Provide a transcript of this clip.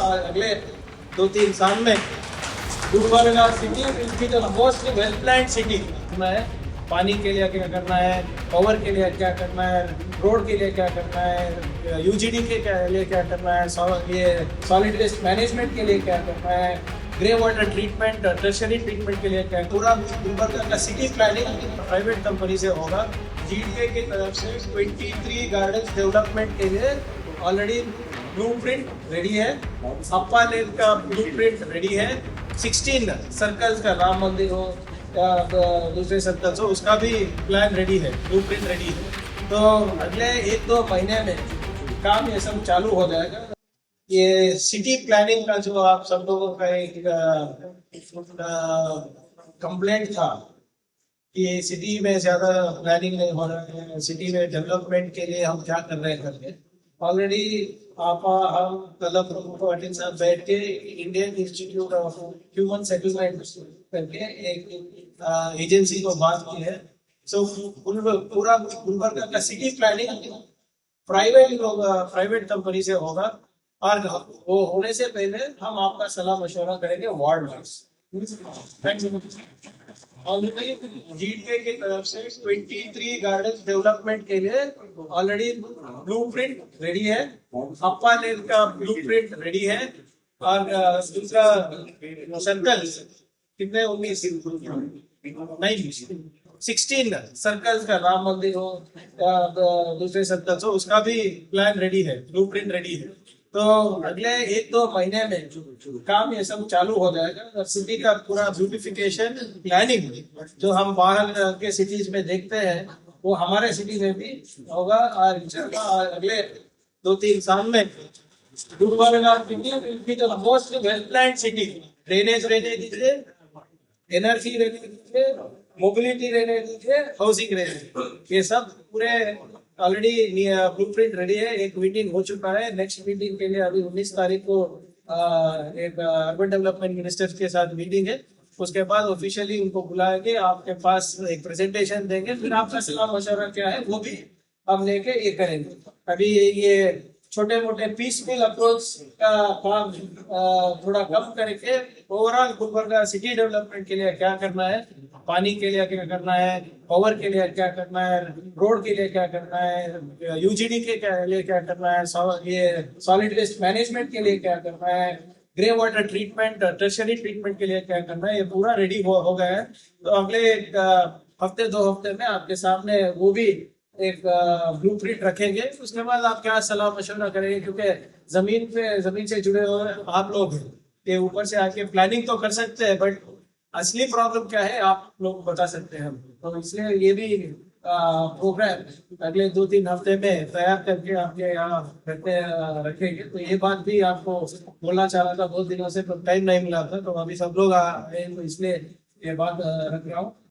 अगले 2-3 साल में Gulbarga city will be the most well planned city में पानी के लिए क्या करना है, पावर के लिए क्या करना है, रोड के लिए क्या करना है, यूजीडी के लिए क्या करना है, ये सॉलिड वेस्ट मैनेजमेंट के लिए क्या करना है, grey water treatment, tertiary treatment के लिए क्या, पूरा गुलबर्गा का सिटी प्लानिंग प्राइवेट कंपनी से होगा। जीडीए की तरफ से 23 गार्डन्स डेवलपमेंट के लिए ऑलरेडी ब्लूप्रिंट रेडी है, अप्पा लेन का ब्लूप्रिंट रेडी है, 16 सर्कल्स का राम मंदिर हो या दूसरे सर्कल्स हो उसका भी प्लान रेडी है, ब्लूप्रिंट रेडी है। तो अगले 1-2 महीने में काम ये सब चालू हो जाएगा। ये सिटी प्लानिंग का जो आप सब लोगों का एक कंप्लेंट था कि सिटी में ज्यादा प्लानिंग नहीं हो रहा है, सिटी में डेवलपमेंट के लिए हम क्या कर रहे हैं करके, ऑलरेडी हम कल पाटिल साहब बैठ के Indian institute of human settlement करके एक एजेंसी को बात की है। सो पूरा गुलबर्गा का सिटी प्लानिंग प्राइवेट कंपनी से होगा और वो होने से पहले हम आपका सलाह मशवरा करेंगे वार्ड वाइज। ऑलरेडी जीडीए की तरफ से 23 गार्डन डेवलपमेंट के लिए ऑलरेडी ब्लूप्रिंट रेडी है, अप्पा लेन का ब्लूप्रिंट रेडी है और दूसरा सर्कल कितने 16 सर्कल्स का राम मंदिर हो या दूसरे सर्कल्स हो उसका भी प्लान रेडी है, ब्लूप्रिंट रेडी है। तो अगले 1-2 महीने में काम ये सब चालू हो जाएगा। सिटी का पूरा ब्यूटिफिकेशन प्लानिंग जो हम बाहर के सिटीज में देखते हैं वो हमारे सिटी में भी होगा और अगले 2-3 साल में Gulbarga city will be the most well planned city. Drainage रहने दीजिए, एनर्जी रहने दीजिए, मोबिलिटी रहने दीजिए, हाउसिंग रहने दीजिए, ये सब पूरे ऑलरेडी ब्लूप्रिंट रेडी है। एक मीटिंग हो चुका है, नेक्स्ट मीटिंग के लिए अभी 19 तारीख को एक अर्बन डेवलपमेंट मिनिस्टर के साथ मीटिंग है। उसके बाद ऑफिशियली उनको बुलाएंगे, आपके पास एक प्रेजेंटेशन देंगे, फिर आपका सलाह मशवरा क्या है वो भी हम लेके ये करेंगे। अभी ये छोटे मोटे पीसफुल अप्रोच का काम थोड़ा कम करके ओवरऑल गुलबर्गा सिटी डेवलपमेंट के लिए क्या करना है, पानी के लिए क्या करना है, पावर के लिए क्या करना है, रोड के लिए क्या करना है, यूजीडी के लिए क्या करना है, ये सॉलिड वेस्ट मैनेजमेंट के लिए क्या करना है, grey water treatment, tertiary treatment के लिए क्या करना है, ये पूरा रेडी हो गया है। तो अगले हफ्ते 2 हफ्ते में आपके सामने वो भी एक ब्लूप्रिंट रखेंगे। उसके बाद आप क्या सलाह मशवरा करेंगे, क्योंकि जमीन से जुड़े हुए आप लोग हैं, ये ऊपर से आके प्लानिंग तो कर सकते हैं बट असली प्रॉब्लम क्या है आप लोग बता सकते हैं हम। तो इसलिए ये भी प्रोग्राम अगले 2-3 हफ्ते में तैयार करके आपके यहाँ रखेंगे। तो ये बात भी आपको बोलना चाह रहा था, बहुत दिनों से टाइम नहीं मिला था, तो अभी सब लोग आए तो इसलिए ये बात रख रहा हूँ।